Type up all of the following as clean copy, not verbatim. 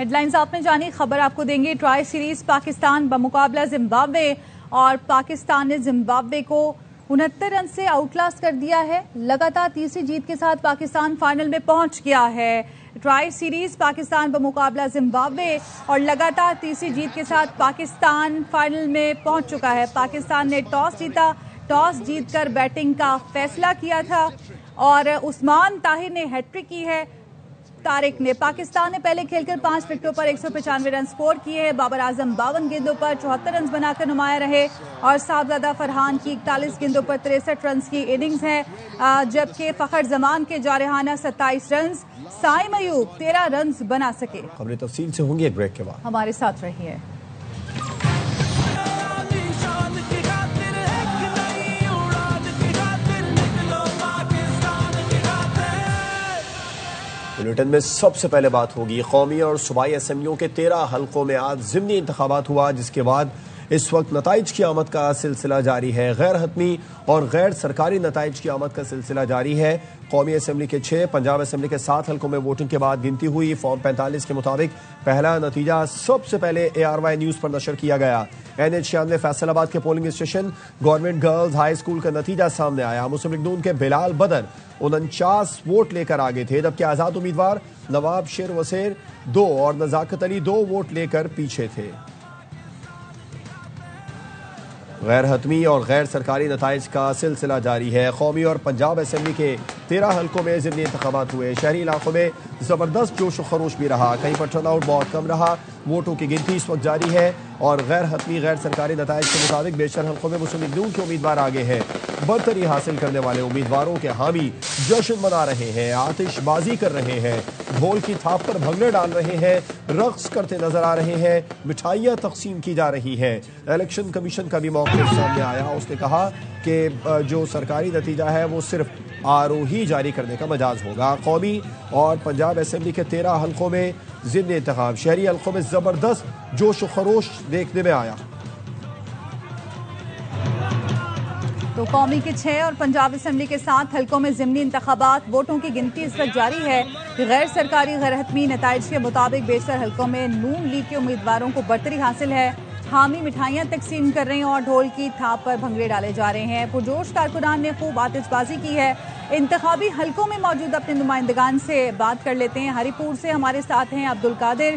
Head lines آپ نے جانی، خبر آپ کو دیں گے۔ ٹرائی سیریز پاکستان بمقابلہ زمبابوے، اور پاکستان نے زمبابوے کو 69 رن سے آؤٹ کلاس کر دیا ہے۔ لگاتار تیسری جیت کے ساتھ پاکستان فائنل میں پہنچ گیا ہے۔ ٹرائی سیریز پاکستان بمقابلہ زمبابوے اور لگاتار تیسری جیت کے ساتھ پاکستان فائنل میں پہنچ چکا ہے۔ پاکستان نے ٹاس جیتا، ٹاس جیت کر بیٹنگ کا فیصلہ کیا تھا اور عثمان طاہر نے ہیٹ ٹرک کی ہے۔ طارق نے پاکستان نے پہلے کھیل کر 5 وکٹوں پر 195 رن سکور کیے ہیں۔ بابر اعظم 52 گیندوں پر 74 رنز بنا کر نمایاں رہے اور صاحبزادہ فرحان کی 41 گیندوں پر 63 رنز کی اننگز ہے، جبکہ فخر زمان کے جارحانہ 27 رنز، سائم ایوب 13 رنز بنا سکے۔ خبریں تفصیل سے ہوں گی ایک بریک کے بعد، ہمارے ساتھ رہیے۔ بلیٹن میں سب سے پہلے بات ہوگی قومی اور صوبائی اسمبلیوں کے 13 حلقوں میں آج ضمنی انتخابات ہوا، جس کے بعد اس وقت نتائج کی آمد کا سلسلہ جاری ہے۔ غیر حتمی اور غیر سرکاری نتائج کی آمد کا سلسلہ جاری ہے۔ قومی اسمبلی کے 6، پنجاب اسمبلی کے 7 حلقوں میں ووٹنگ کے بعد گنتی ہوئی۔ فارم 45 کے مطابق پہلا نتیجہ سب سے پہلے ARY نیوز پر نشر کیا گیا۔ NH96 فیصل آباد کے polling station government girls high school کا نتیجہ سامنے آیا۔ مسلم لیگ نون کے بلال بدر 49 ووٹ لے کر آگے تھے، جبکہ آزاد امیدوار نواب شیر وسیر 2 اور نزاکت علی 2 ووٹ لے کر پیچھے تھے۔ غیر حتمی اور غیر سرکاری نتائج کا سلسلہ جاری ہے۔ قومی اور پنجاب اسمبلی کے 13 حلقوں میں ضمنی انتخابات ہوئے۔ شہری علاقوں میں زبردست جوش و خروش بھی رہا، کہیں پر ٹرن آؤٹ بہت کم رہا۔ ووٹوں کی گنتی اس وقت جاری ہے اور غیر حتمی غیر سرکاری نتائج کے مطابق بیشتر حلقوں میں مسلم لیگ نون کے امیدوار آگے ہیں۔ برتری حاصل کرنے والے امیدواروں کے حامی جشن منا رہے ہیں، آتش بازی کر رہے ہیں، ڈھول کی تھاپ پر بھنگڑے ڈال رہے ہیں، رقص کرتے نظر آ رہے ہیں، مٹھائیاں تقسیم کی جا رہی ہیں۔ الیکشن کمیشن کا بھی موقف سامنے آیا، اس نے کہا کہ جو سرکاری نتیجہ ہے وہ صرف آروہی جاری کرنے کا مجاز ہوگا۔ قومی اور پنجاب اسمبلی کے 13 حلقوں میں ضمنی انتخاب، شہری حلقوں میں زبردست جوش و خروش دیکھنے میں آیا۔ تو قومی کے 6 اور پنجاب اسمبلی کے 7 حلقوں میں ضمنی انتخابات، ووٹوں کی گنتی اس وقت جاری ہے۔ غیر سرکاری غیر حتمی نتائج کے مطابق بیشتر حلقوں میں نون لیگ کے امیدواروں کو برتری حاصل ہے۔ حامی مٹھائیاں تقسیم کر رہے ہیں اور ڈھول کی تھاپ پر بھنگڑے ڈالے جا رہے ہیں۔ پرجوش کارکنان نے خوب آتش بازی کی ہے۔ انتخابی حلقوں میں موجود اپنے نمائندگان سے بات کر لیتے ہیں۔ ہری پور سے ہمارے ساتھ ہیں عبدالقادر۔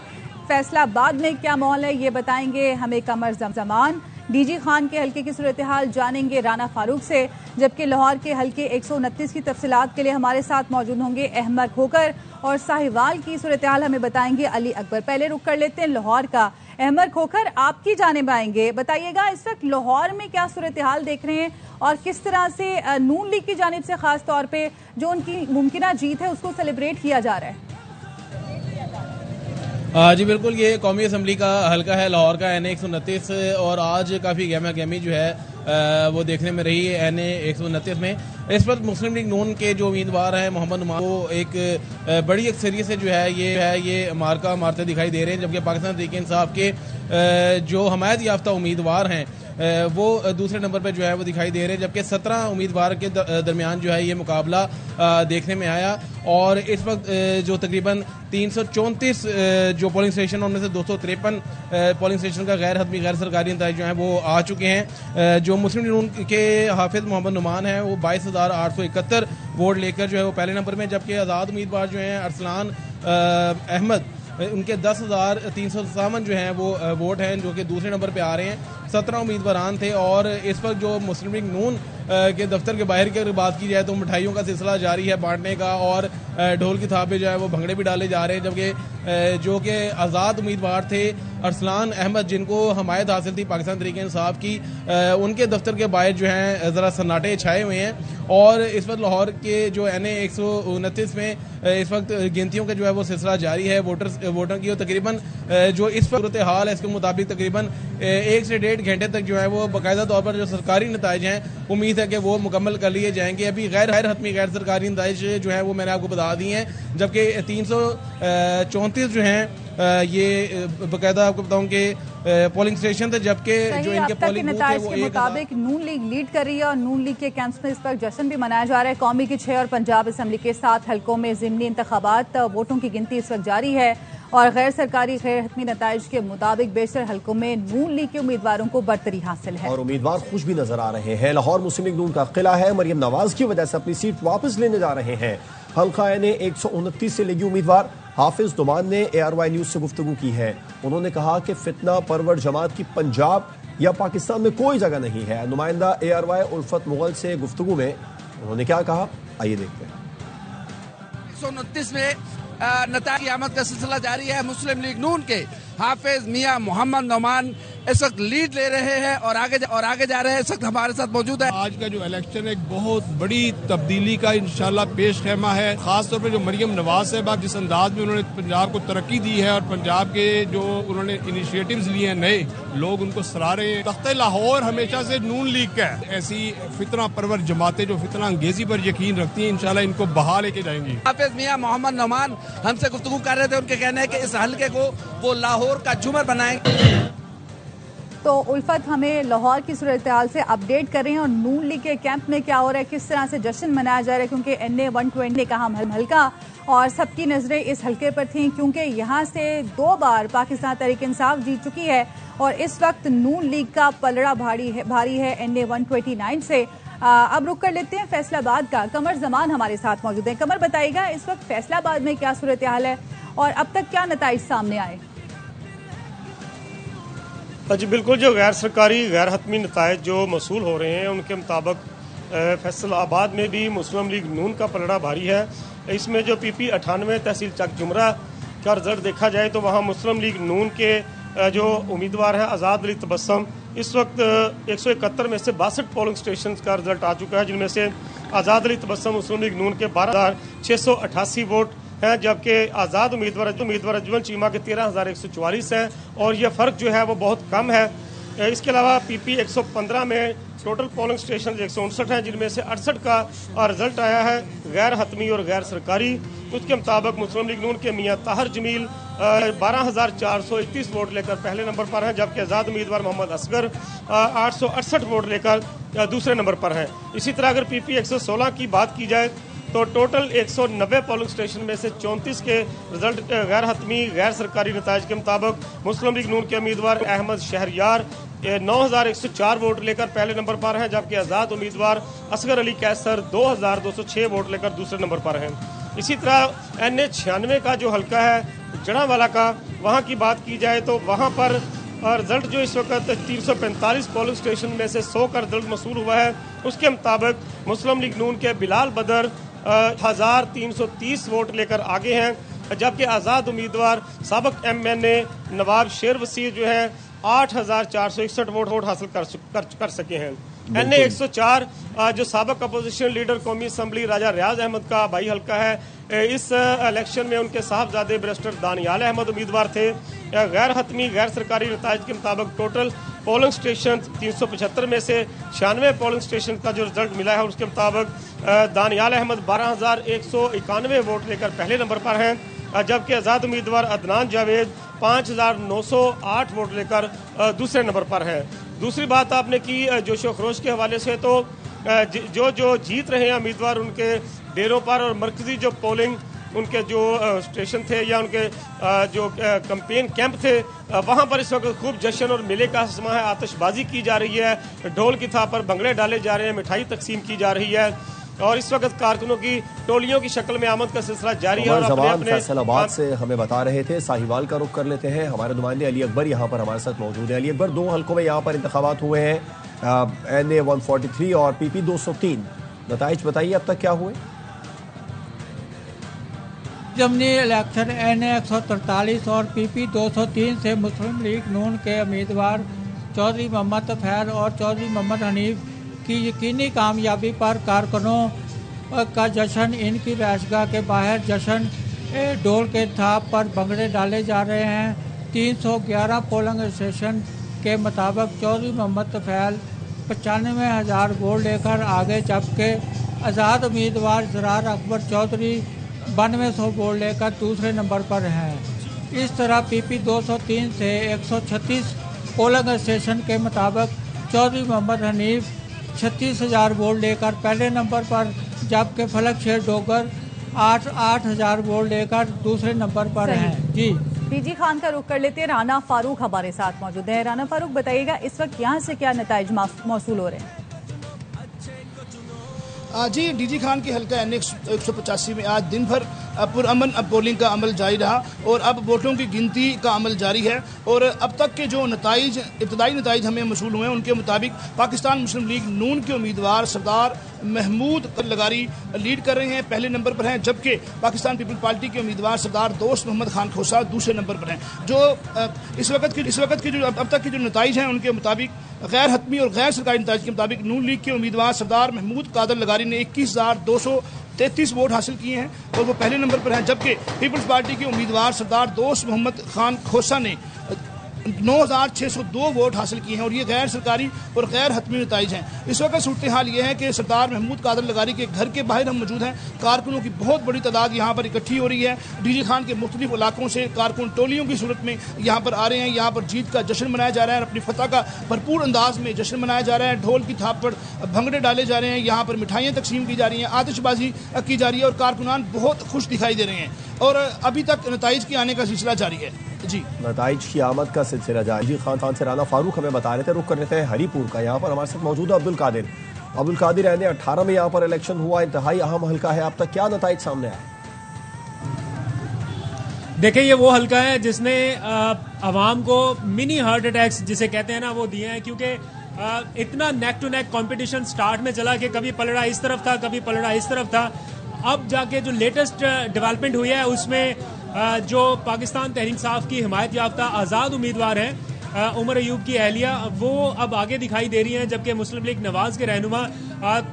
فیصلہ آباد میں کیا ماحول ہے یہ بتائیں گے ہمیں قمر زمان۔ ڈی جی خان کے حلقے کی صورتحال جانیں گے رانا فاروق سے، جبکہ لاہور کے حلقے 129 کی تفصیلات کے لیے ہمارے ساتھ موجود ہوں گے احمد کھوکھر، اور ساہیوال کی صورتحال ہمیں بتائیں گے علی اکبر۔ پہلے رخ کر لیتے ہیں لاہور کا۔ احمد کھوکھر، آپ کی جانب آئیں گے، بتائیے گا اس وقت لاہور میں کیا صورتحال دیکھ رہے ہیں اور کس طرح سے نون لیگ کی جانب سے خاص طور پہ جو ان کی ممکنہ جیت ہے اس کو سیلیبریٹ کیا جا رہا ہے؟ جی بالکل، یہ قومی اسمبلی کا حلقہ ہے لاہور کا NA129، اور آج کافی گہما گہمی جو ہے وہ دیکھنے میں رہی ہے NA129 میں۔ اس وقت مسلم لیگ نون کے جو امیدوار ہیں محمد نعمان، وہ ایک بڑی اکثریت سے جو ہے یہ مارکا مارتے دکھائی دے رہے ہیں، جبکہ پاکستان تحریک انصاف کے جو حمایت یافتہ امیدوار ہیں وہ دوسرے نمبر پہ جو ہے وہ دکھائی دے رہے ہیں، جبکہ 17 امیدوار کے درمیان جو ہے یہ مقابلہ دیکھنے میں آیا، اور اس وقت جو تقریباً 334 جو پولنگ اسٹیشن ان میں سے 253 پولنگ اسٹیشن کا غیر حتمی غیر سرکاری نتائج جو ہیں وہ آ چکے ہیں۔ جو مسلم لیگ نون کے حافظ محمد نعمان ہیں وہ 22,871 ووٹ لے کر جو ہے وہ پہلے نمبر میں، جبکہ آزاد امیدوار جو ہیں ارسلان احمد، ان کے 10,357 جو ہیں وہ ووٹ ہیں جو کہ دوسرے نمبر پہ آ رہے ہیں۔ 17 امیدواران تھے، اور اس وقت جو مسلم لیگ نون کے دفتر کے باہر کی اگر بات کی جائے تو مٹھائیوں کا سلسلہ جاری ہے بانٹنے کا، اور ڈھول کی تھاپ پہ جو ہے وہ بھنگڑے بھی ڈالے جا رہے ہیں، جبکہ جو کہ آزاد امیدوار تھے ارسلان احمد، جن کو حمایت حاصل تھی پاکستان تحریک انصاف کی، ان کے دفتر کے باہر جو ہیں ذرا سناٹے چھائے ہوئے ہیں۔ اور اس وقت لاہور کے جو NA129 میں اس وقت گنتیوں کا جو ہے وہ سلسلہ جاری ہے ووٹر کی، اور تقریباً جو اس وقت صورتحال ہے اس کے مطابق تقریباً 1 سے 1.5 گھنٹے تک جو ہے وہ باقاعدہ طور پر جو سرکاری نتائج ہیں امید ہے کہ وہ مکمل کر لیے جائیں گے۔ ابھی غیر حتمی غیر سرکاری نتائج جو ہیں وہ میں نے آپ کو بتا دی ہیں، جبکہ 334 جو ہیں ये बाकायदा आपको बताऊं कि पोलिंग स्टेशन थे, जबकि जो इनके पोलिंग बूथ है वो के मुताबिक नून लीग लीड कर रही है और नून लीग के कैंप्स में इस पर जश्न भी मनाया जा रहा है। कौमी के 6 और पंजाब असेंबली के 7 हलकों में ज़िमनी इंतखाबात वोटों की गिनती इस वक्त जारी है और गैर सरकारी गैर हतमी नताइज के मुताबिक बेशतर हलकों में नून लीग के उम्मीदवारों को बरतरी हासिल है और उम्मीदवार खुश भी नजर आ रहे हैं। लाहौर मुस्लिम लीग नून का किला है, मरियम नवाज की वजह से अपनी सीट वापस लेने जा रहे हैं। हल्का ने 129 से लेगी उम्मीदवार हाफिज दुमान ने ARY न्यूज से गुफ्तगू की है। उन्होंने कहा कि फितना परवर जमात की पंजाब या पाकिस्तान में कोई जगह नहीं है। नुमाइंदा ARY उल्फत मुगल से गुफ्तगू में उन्होंने क्या कहा, आइए देखते हैं। 129 में नताइज की आमद का सिलसिला जारी है। मुस्लिम लीग नून के हाफिज मियां मोहम्मद नौमान इस वक्त लीड ले रहे हैं और आगे जा रहे हैं। इस वक्त हमारे साथ मौजूद है। आज का जो इलेक्शन एक बहुत बड़ी तब्दीली का इंशाल्लाह पेश खेमा है। खासतौर पर जो मरियम नवाज साहब जिस अंदाज में उन्होंने पंजाब को तरक्की दी है और पंजाब के जो उन्होंने इनिशिएटिव्स लिए हैं नए, लोग उनको सराह रहे हैं। तख्ते लाहौर हमेशा से नून लीग का है। ऐसी फितना परवर जमातें जो फितना अंगेजी पर यकीन रखती हैं, इंशाल्लाह इनको बहा लेके जाएंगी। हाफिज मियां मोहम्मद नौमान हमसे गुफ्तगू कर रहे थे। उनके कहना है कि इस हल्के को वो लाहौर का झूमर बनाएंगे। तो उल्फत हमें लाहौर की सूरत-ए-हाल से अपडेट कर रहे हैं और नून लीग के कैंप में क्या हो रहा है, किस तरह से जश्न मनाया जा रहा है, क्योंकि NA 120 का हम हल्का और सबकी नजरें इस हल्के पर थीं क्योंकि यहाँ से 2 बार पाकिस्तान तहरीक इंसाफ जीत चुकी है और इस वक्त नून लीग का पलड़ा भारी है NA 129 से। अब रुक कर लेते हैं फैसलाबाद का। कमर जमान हमारे साथ मौजूद हैं। कमर, बताइएगा इस वक्त फैसलाबाद में क्या सूरत-ए-हाल है और अब तक क्या नताइज सामने आए? जी बिल्कुल, जो गैर सरकारी गैर हतमी नताइज जो मसूल हो रहे हैं उनके मुताबिक फैसलाबाद में भी मुस्लिम लीग नून का पलड़ा भारी है। इसमें जो PP 98 तहसील चक जुमरा का रिजल्ट देखा जाए तो वहाँ मुस्लिम लीग नून के जो उम्मीदवार हैं आज़ाद अली तबस्सुम, इस वक्त 171 में से 62 पोलिंग स्टेशन का रिजल्ट आ चुका है, जिनमें से आज़ाद अली तबस्सुम मुस्लिम लीग नून के 12,688 वोट हैं, जबकि आज़ाद उम्मीदवार अजमल चीमा के 13,144 हैं और यह फ़र्क जो है वो बहुत कम है। इसके अलावा PP 115 में टोटल पोलिंग स्टेशन 159 हैं, जिनमें से 68 का रिजल्ट आया है गैर हतमी और गैर सरकारी। उसके मुताबिक मुस्लिम लीग नून के मियां ताहिर जमील 12,431 वोट लेकर पहले नंबर पर हैं, जबकि आज़ाद उम्मीदवार मोहम्मद असगर 868 वोट लेकर दूसरे नंबर पर हैं। इसी तरह अगर PP 116 की बात की जाए तो टोटल 190 पोलिंग स्टेशन में से 34 के रिजल्ट गैर हतमी गैर सरकारी नताइज के मुताबिक मुस्लिम लीग नून के उम्मीदवार अहमद शहरियार 9,104 वोट लेकर पहले नंबर पर हैं, जबकि आज़ाद उम्मीदवार असगर अली कैसर 2,206 वोट लेकर दूसरे नंबर पर हैं। इसी तरह NA 96 का जो हल्का है जड़ावाला का, वहाँ की बात की जाए तो वहाँ पर रिजल्ट जो इस वक्त 345 पोलिंग स्टेशन में से 100 का रिजल्ट मसूल हुआ है। उसके मुताबिक मुस्लिम लीग नून के बिलाल बदर 1,330 वोट लेकर आगे हैं, जबकि आज़ाद उम्मीदवार साबिक MNA नवाब शेर वसीर जो है 8,461 वोट हासिल कर सके हैं। NA 104 जो साबिक अपोजिशन लीडर कौमी असम्बली राजा रियाज अहमद का भाई हल्का है, इस इलेक्शन में उनके साहबजादे बैरिस्टर दानियाल अहमद उम्मीदवार थे। गैर हतमी गैर सरकारी नताइज के मुताबिक टोटल पोलिंग स्टेशन 375 में से 96 पोलिंग स्टेशन का जो रिजल्ट मिला है उसके मुताबिक दानियाल अहमद 12,191 वोट लेकर पहले नंबर पर हैं, जबकि आज़ाद उम्मीदवार अदनान जावेद 5,908 वोट लेकर दूसरे नंबर पर है। दूसरी बात आपने की जोशो खरोश के हवाले से, तो जो जीत रहे हैं उम्मीदवार उनके डेरों पर और मरकजी जो पोलिंग उनके जो स्टेशन थे या उनके जो कैंपेन कैंप थे, वहाँ पर इस वक्त खूब जश्न और मेले का समा है। आतिशबाजी की जा रही है, ढोल की थाप पर भंगड़े डाले जा रहे हैं, मिठाई तकसीम की जा रही है और इस वक्त कारकुनों की टोलियों की शक्ल में आमद का सिलसिला जारी है। और अपने फैसलाबाद से हमें बता रहे थे, साहिवाल का रुख कर लेते हैं। हमारे नुमाइंदे अली अकबर यहाँ पर हमारे साथ मौजूद है। अली अकबर, 2 हल्कों में यहाँ पर इंतखाबात हुए हैं, NA 143 और PP 203, नताइज बताइए अब तक क्या हुए? ज़िमनी इलेक्शन NA 143 और PP 203 से मुस्लिम लीग नून के उम्मीदवार चौधरी मोहम्मद तफैल और चौधरी मोहम्मद हनीफ की यकीनी कामयाबी पर कारकुनों का जश्न, इनकी रहायशगाह के बाहर जश्न, ढोल के थाप पर भंगड़े डाले जा रहे हैं। 311 पोलिंग स्टेशन के मुताबिक चौधरी मोहम्मद तफैल 95,000 वोट लेकर आगे, जबकि आज़ाद उम्मीदवार ज़रार अकबर चौधरी 9200 वोट लेकर दूसरे नंबर पर हैं। इस तरह PP 203 से 136 पोलिंग स्टेशन के मुताबिक चौधरी मोहम्मद हनीफ 36,000 वोट लेकर पहले नंबर पर, जबकि फलक शेर डोगर 8,000 वोट लेकर दूसरे नंबर पर हैं। जी डीजी खान का रुख कर लेते हैं। राना फारूक हमारे साथ मौजूद है। राना फारूक, बताइएगा इस वक्त यहाँ से क्या नताइज मौसूल हो रहे हैं? जी, डीजी खान के हल्का NA 185 में आज दिन भर पुरअमन पोलिंग का अमल जारी रहा और अब वोटों की गिनती का अमल जारी है। और अब तक के जो इब्तदाई नताइज हमें मौसूल हुए हैं उनके मुताबिक पाकिस्तान मुस्लिम लीग नून के उम्मीदवार सरदार महमूद लगारी लीड कर रहे हैं, पहले नंबर पर हैं, जबकि पाकिस्तान पीपल पार्टी के उम्मीदवार सरदार दोस्त मोहम्मद खान खोसा दूसरे नंबर पर हैं। जो इस वक्त के जो अब तक के जो नताइज हैं उनके मुताबिक गैर हतमी और गैर सरकारी नताइज के मुताबिक नून लीग के उम्मीदवार सरदार महमूद कादर लगारी ने 21,233 वोट हासिल किए हैं और वो पहले नंबर पर हैं, जबकि पीपल्स पार्टी के उम्मीदवार सरदार दोस्त मोहम्मद खान खोसा ने 9,602 वोट हासिल किए हैं और ये गैर सरकारी और गैर हतमी नताइज हैं। इस वक्त सूरत हाल ये है कि सरदार महमूद कादर लगारी के घर के बाहर हम मौजूद हैं। कारकुनों की बहुत बड़ी तादाद यहाँ पर इकट्ठी हो रही है। डीजी खान के मुख्तलिफ इलाकों से कारकुन टोलियों की सूरत में यहाँ पर आ रहे हैं। यहाँ पर जीत का जश्न मनाया जा रहा है, अपनी फतह का भरपूर अंदाज में जश्न मनाया जा रहा है। ढोल की थाप पर भंगड़े डाले जा रहे हैं, यहाँ पर मिठाइयाँ तकसीम की जा रही हैं, आतिशबाजी की जा रही है और कारकुनान बहुत खुश दिखाई दे रहे हैं। और अभी तक नताइज के आने का सिलसिला जारी है। जी, नताइज की आमद का सिलसिला जारी। जी खान से राना फारूक हमें बता रहे थे। रुक कर रहे थे हरीपुर का। यहाँ पर हमारे साथ मौजूद है अब्दुल कादिर। NA 18 में यहाँ पर इलेक्शन हुआ, इंतहाई अहम हल्का है। अब तक क्या नताइज सामने आए? देखिए, ये वो हल्का है जिसने आवाम को मिनी हार्ट अटैक्स जिसे कहते हैं ना वो दिए हैं, क्योंकि इतना neck to neck competition start में चला कि कभी पलड़ा इस तरफ था, कभी पलड़ा इस तरफ था। अब जाके जो लेटेस्ट डेवलपमेंट हुई है उसमें जो पाकिस्तान तहरीक इंसाफ की हिमायत याफ्ता आज़ाद उम्मीदवार हैं उमर अयूब की अहलिया, वो अब आगे दिखाई दे रही हैं, जबकि मुस्लिम लीग नवाज के रहनुमा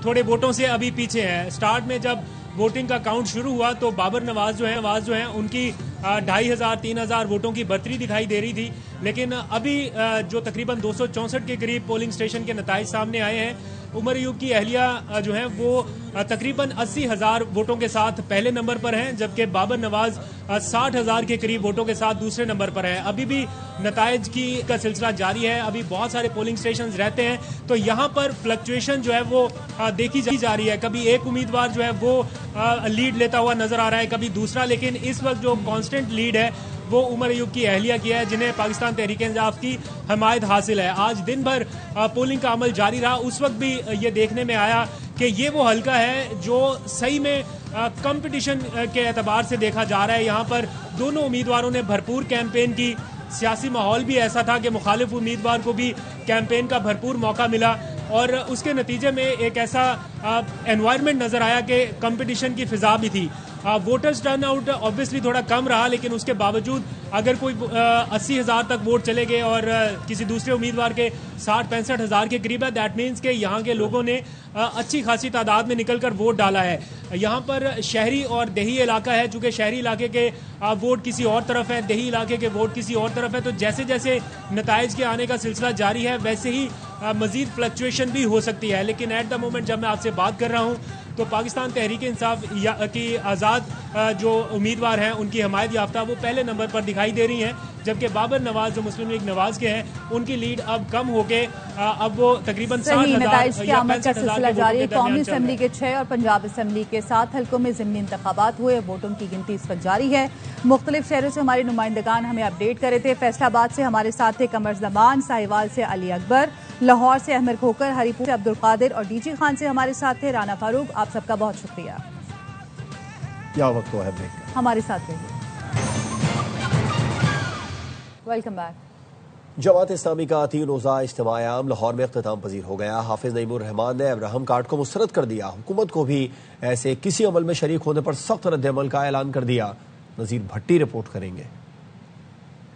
थोड़े वोटों से अभी पीछे हैं। स्टार्ट में जब वोटिंग का काउंट शुरू हुआ तो बाबर नवाज जो हैं उनकी 2,500-3,000 वोटों की बढ़तरी दिखाई दे रही थी, लेकिन अभी जो तकरीबन 264 के करीब पोलिंग स्टेशन के नताइज सामने आए हैं, उमर अयूब की अहलिया जो हैं वो तकरीबन 80,000 वोटों के साथ पहले नंबर पर हैं, जबकि बाबर नवाज 60,000 के करीब वोटों के साथ दूसरे नंबर पर हैं। अभी भी नताइज का सिलसिला जारी है, अभी बहुत सारे पोलिंग स्टेशन रहते हैं, तो यहाँ पर फ्लक्चुएशन जो है वो देखी जा रही है। कभी एक उम्मीदवार जो है वो लीड लेता हुआ नजर आ रहा है, कभी दूसरा, लेकिन इस वक्त जो कांस्टेंट लीड है वो उमर अयूब की अहलिया की है, जिन्हें पाकिस्तान तहरीक इंसाफ की हमायत हासिल है। आज दिन भर पोलिंग का अमल जारी रहा। उस वक्त भी ये देखने में आया कि ये वो हल्का है जो सही में कंपटीशन के एतबार से देखा जा रहा है। यहाँ पर दोनों उम्मीदवारों ने भरपूर कैंपेन की, सियासी माहौल भी ऐसा था कि मुखालिफ उम्मीदवार को भी कैंपेन का भरपूर मौका मिला और उसके नतीजे में एक ऐसा एनवायरनमेंट नजर आया कि कंपटीशन की फिजा भी थी। वोटर्स टर्न आउट ऑब्वियसली थोड़ा कम रहा, लेकिन उसके बावजूद अगर कोई 80,000 तक वोट चले गए और किसी दूसरे उम्मीदवार के 60-65 हज़ार के करीब है, दैट मीन्स कि यहाँ के लोगों ने अच्छी खासी तादाद में निकलकर वोट डाला है। यहाँ पर शहरी और देही इलाका है, चूंकि शहरी इलाके के वोट किसी और तरफ है, देही इलाके के वोट किसी और तरफ है, तो जैसे जैसे नताइज के आने का सिलसिला जारी है वैसे ही मजीद फ्लक्चुएशन भी हो सकती है। लेकिन एट द मोमेंट जब मैं आपसे बात कर रहा हूँ तो पाकिस्तान तहरीक इंसाफ की आज़ाद जो उम्मीदवार हैं उनकी हमायत याफ्ता वो पहले नंबर पर दिखाई दे रही हैं, जबकि बाबर नवाज जो मुस्लिम लीग नवाज के हैं उनकी लीड अब कम होके अब वो तकरीबन 60,000 की आमद का सिलसिला जारी है। कौमी असम्बली के 6 और पंजाब असम्बली के 7 हल्कों में ज़िमनी इंतखाबात हुए, वोटों की गिनती इस वक्त जारी है। मुख्तलिफ शहरों से हमारे नुमाइंदगान हमें अपडेट कर रहे थे। फैसलाबाद से हमारे साथ थे कमर ज़मान, साहिवाल से अली अकबर, लाहौर से अहमद खोकर, हरीपुर से अब्दुल कादिर और डीजी खान से हमारे साथ थे राना फारूक। आप सबका बहुत शुक्रिया। क्या वक्त हुआ है ब्रेक का, हमारे साथ रहिए। Welcome back. जमात इस्लामी का 3 रोज़ा इज्तिमाए आम लाहौर में इख्तिताम पजीर हो गया। हाफिज नईमुर रहमान ने अब्राहम कार्ड को मुस्तरद कर दिया। हुकूमत को भी ऐसे किसी अमल में शरीक होने पर सख्त रद्द-ए-अमल का ऐलान कर दिया। नज़ीर भट्टी रिपोर्ट करेंगे।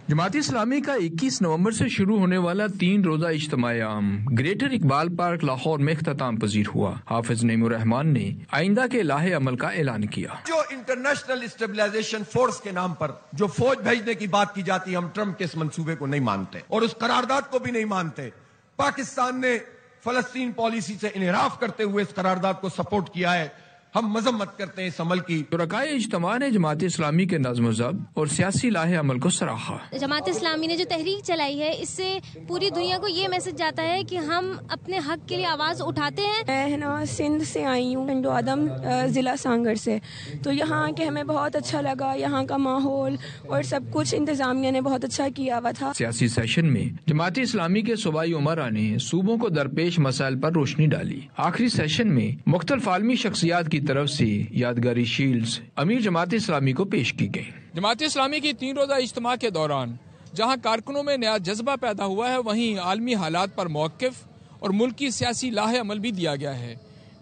जमात इस्लामी का 21 नवंबर से शुरू होने वाला 3 रोजा इज्तिमाए आम ग्रेटर इकबाल पार्क लाहौर में इख्तिताम पजीर हुआ। हाफिज नईमुर रहमान ने आइंदा के लाहे अमल का ऐलान किया। जो इंटरनेशनल स्टेबलाइजेशन फोर्स के नाम पर जो फौज भेजने की बात की जाती है, हम ट्रम्प के इस मंसूबे को नहीं मानते और उस करारदाद को भी नहीं मानते। पाकिस्तान ने फलस्तीन पॉलिसी से इनहराफ करते हुए इस करारदाद को सपोर्ट किया है। हम मजम्मत करते हैं इस अमल की। शुरकाए इज्तिमा ने जमात इस्लामी के नज़्म ज़ब्त और सियासी लाहे अमल को सराहा। जमात इस्लामी ने जो तहरीक चलाई है, इससे पूरी दुनिया को ये मैसेज जाता है कि हम अपने हक के लिए आवाज़ उठाते हैं। मैं ना सिंध से आई हूँ, पिंडो आदम ज़िला सांगर से, तो यहाँ के हमें बहुत अच्छा लगा। यहाँ का माहौल और सब कुछ इंतजामिया ने बहुत अच्छा किया हुआ था। सियासी सेशन में जमात इस्लामी के सूबाई उमरा ने सूबों को दरपेश मसाइल पर रोशनी डाली। आखिरी सेशन में मुख्तलिफ आलमी शख्सियात की तरफ से यादगारी शील्ड्स अमीर जमात इस्लामी को पेश की गयी। जमात इस्लामी की 3 रोजा इज्तिमा के दौरान जहाँ कारकुनों में नया जज्बा पैदा हुआ है, वहीं आलमी हालात पर मौक़िफ़ और मुल्क की सियासी लाहे अमल भी दिया गया है।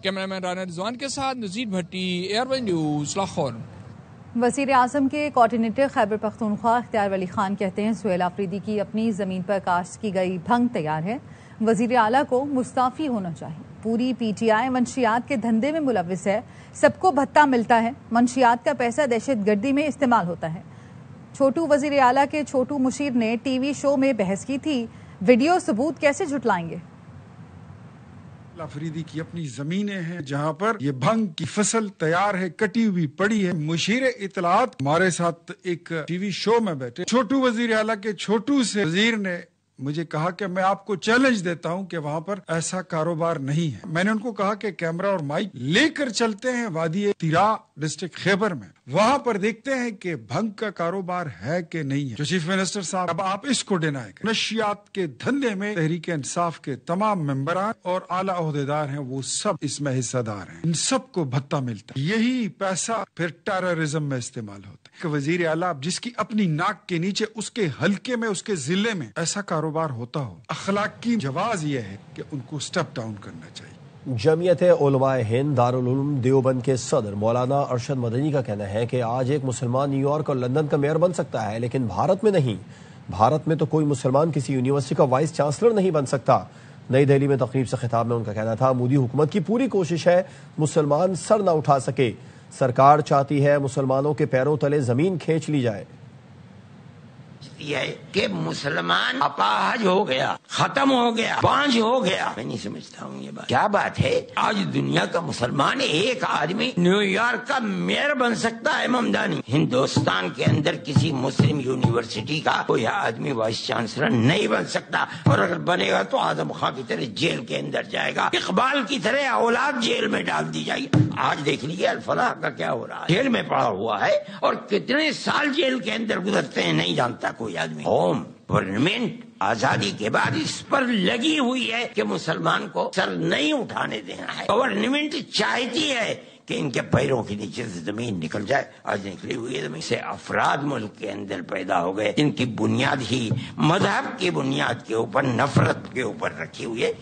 कैमरामैन राना रिजवान के साथ नज़ीर भट्टी, एयरवन न्यूज़, लाहौर। वज़ीर आज़म के कोऑर्डिनेटर खैबर पख्तूनख्वा इख्तियार वली खान कहते हैं सुहेल आफरीदी की अपनी ज़मीन पर काश्त की गई भंग तैयार है। वज़ीर आला को मुस्ताफ़ी होना चाहिए। पूरी PTI मंशियात के धंधे में मुलविस है। सबको भत्ता मिलता है। मंशियात का पैसा दहशतगर्दी में इस्तेमाल होता है। छोटू वज़ीर आला के छोटू मुशीर ने TV शो में बहस की थी। वीडियो सबूत कैसे झुटलाएंगे? आफरीदी की अपनी जमीनें हैं जहां पर ये भंग की फसल तैयार है, कटी हुई पड़ी है। मुशीर इतलात हमारे साथ एक TV शो में बैठे, छोटू वजीर आला के छोटू से वजीर ने मुझे कहा कि मैं आपको चैलेंज देता हूं कि वहां पर ऐसा कारोबार नहीं है। मैंने उनको कहा कि कैमरा और माइक लेकर चलते हैं वादी तिरा डिस्ट्रिक्ट खैबर में, वहां पर देखते हैं कि भंग का कारोबार है कि नहीं है। जो चीफ मिनिस्टर साहब, अब आप इसको डिनाई करें। नशियात के धंधे में तहरीक इंसाफ के तमाम मेंबरान और आला ओहदेदार हैं, वो सब इसमें हिस्सेदार हैं। इन सबको भत्ता मिलता है। यही पैसा फिर टेररिज्म में इस्तेमाल होता है। वजीर आला जिसकी अपनी नाक के नीचे, उसके हल्के में, उसके जिले में ऐसा कारोबार होता हो, अखलाक की जवाज यह है कि उनको स्टेप डाउन करना चाहिए। जमीयत उलमाए हिंद दारुल उलूम देवबंद के सदर मौलाना अरशद मदनी का कहना है कि आज एक मुसलमान न्यूयॉर्क और लंदन का मेयर बन सकता है, लेकिन भारत में नहीं। भारत में तो कोई मुसलमान किसी यूनिवर्सिटी का वाइस चांसलर नहीं बन सकता। नई दिल्ली में तकरीब से खिताब में उनका कहना था, मोदी हुकूमत की पूरी कोशिश है मुसलमान सर न उठा सके। सरकार चाहती है मुसलमानों के पैरों तले जमीन खींच ली जाए। है कि मुसलमान अपाहज हो गया, खत्म हो गया, बांझ हो गया। मैं नहीं समझता हूँ ये बात क्या बात है। आज दुनिया का मुसलमान एक आदमी न्यूयॉर्क का मेयर बन सकता है। ममदानी हिंदुस्तान के अंदर किसी मुस्लिम यूनिवर्सिटी का कोई आदमी वाइस चांसलर नहीं बन सकता, और अगर बनेगा तो आजम खान की तरह जेल के अंदर जाएगा, इकबाल की तरह औलाद जेल में डाल दी जाएगी। आज देख लीजिए अल-फलाह का क्या हो रहा है, जेल में पड़ा हुआ है और कितने साल जेल के अंदर गुजरते हैं नहीं जानता कोई आदमी। होम गवर्नमेंट आजादी के बाद इस पर लगी हुई है कि मुसलमान को सर नहीं उठाने देना है। गवर्नमेंट चाहती है कि इनके पैरों के नीचे से जमीन निकल जाए। आज निकली हुई है जमीन से अफराद मुल्क के अंदर पैदा हो गए, इनकी बुनियाद ही मजहब की बुनियाद के ऊपर, नफरत के ऊपर रखी हुई है।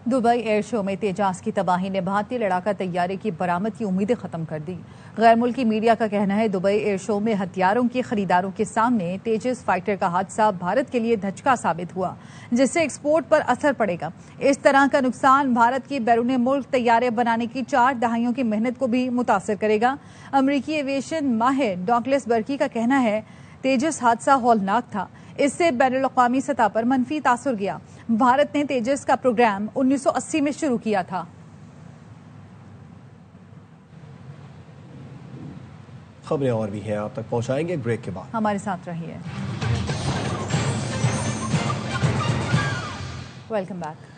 दुबई एयर शो में तेजास की तबाही ने भारतीय लड़ाका तैयारे की बरामद की उम्मीदें खत्म कर दी। गैर मुल्की मीडिया का कहना है दुबई एयर शो में हथियारों के खरीदारों के सामने तेजस फाइटर का हादसा भारत के लिए धचका साबित हुआ, जिससे एक्सपोर्ट पर असर पड़ेगा। इस तरह का नुकसान भारत की बैरून मुल्क तैयारे बनाने की 4 दहाइयों की मेहनत को भी मुतासर करेगा। अमरीकी एविएशन माहिर डॉगलस बर्की का कहना है तेजस हादसा हौलनाक था, इससे बैनुल-अक़वामी सतह पर मनफी तासुर गया। भारत ने तेजस का प्रोग्राम 1980 में शुरू किया था। खबरें और भी हैं, आप तक पहुंचाएंगे एक ब्रेक के बाद। हमारे साथ रहिए। Welcome back.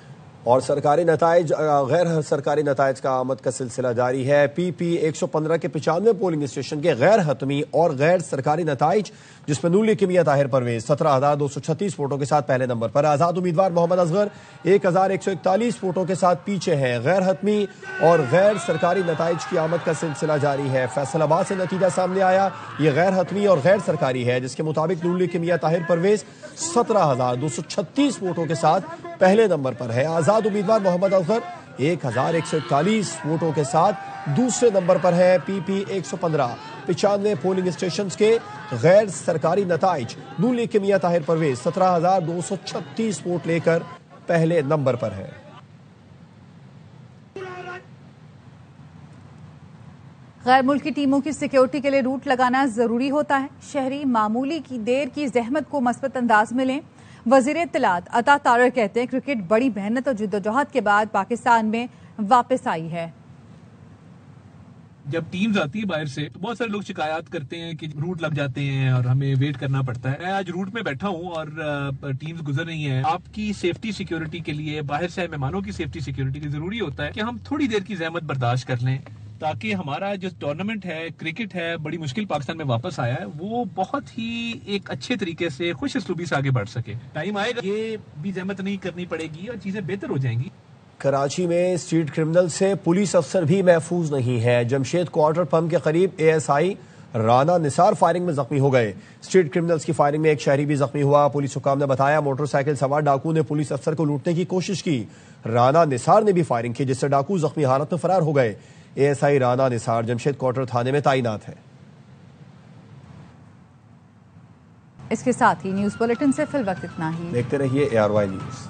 और सरकारी नताइज गैर सरकारी नताइज का आमद का सिलसिला जारी है। PP 115 के 95 पोलिंग स्टेशन के गैर हतमी और गैर सरकारी नताइज, जिसमें नून लीग की मियां ताहिर परवेज 17,236 वोटों के साथ पहले नंबर पर, आजाद उम्मीदवार मोहम्मद असगर 1,141 वोटों के साथ पीछे हैं। गैर हतमी और गैर सरकारी नताइज की आमद का सिलसिला जारी है। फैसलाबाद से नतीजा सामने आया, ये गैर हतमी और गैर सरकारी है, जिसके मुताबिक नून लीग की मियां ताहिर परवेज 17,236 वोटों के साथ पहले नंबर पर है। आजाद उम्मीदवार मोहम्मद असगर 1,141 वोटों के साथ दूसरे नंबर पर है। PP 115 95 पोलिंग स्टेशन के गैर सरकारी नताइज, नून लीग के मियां ताहिर परवेज 17,236 वोट लेकर पहले नंबर पर है। गैर मुल्की टीमों की सिक्योरिटी के लिए रूट लगाना जरूरी होता है। शहरी मामूली की देर की जहमत को मस्बत अंदाज में लें। वजीर इत्तलात अता तारर कहते हैं क्रिकेट बड़ी मेहनत और जिद्दोजहद के बाद पाकिस्तान में वापस आई है। جب ٹیمز آتی ہے باہر سے تو بہت سارے لوگ شکایات کرتے ہیں کہ روٹ لگ جاتے ہیں اور ہمیں ویٹ کرنا پڑتا ہے. میں آج روٹ میں بیٹھا ہوں اور ٹیمز گزر رہی ہیں. آپ کی سیفٹی سیکیورٹی کے لیے, باہر سے مہمانوں کی سیفٹی سیکیورٹی کے لیے ضروری ہوتا ہے کہ ہم تھوڑی دیر کی زحمت برداشت کر لیں تاکہ ہمارا جو ٹورنامنٹ ہے, کرکٹ ہے, بڑی مشکل پاکستان میں واپس آیا ہے, وہ بہت ہی ایک اچھے طریقے سے خوش اسلوبی سے آگے بڑھ سکے. ٹائم آئے گا, یہ بھی زحمت نہیں کرنی پڑے گی اور چیزیں بہتر ہو جائیں گی. کراچی میں اسٹریٹ کرمنل سے پولیس افسر بھی محفوظ نہیں ہے. جمشید کوارٹر پمپ کے قریب ASI رانا نثار فائرنگ میں زخمی ہو گئے. اسٹریٹ کرمنلز کی فائرنگ میں ایک شہری بھی زخمی ہوا. پولیس حکام نے بتایا موٹر سائیکل سوار ڈاکو نے پولیس افسر کو لوٹنے کی کوشش کی. رانا نثار نے بھی فائرنگ کی جس سے ڈاکو زخمی حالت میں فرار ہو گئے. ASI رانا نثار جمشید کوارٹر تھانے میں تعینات ہے. اس کے ساتھ ہی نیوز بلیٹن سے فی الوقت اتنا ہی. دیکھتے رہیے ARY نیوز.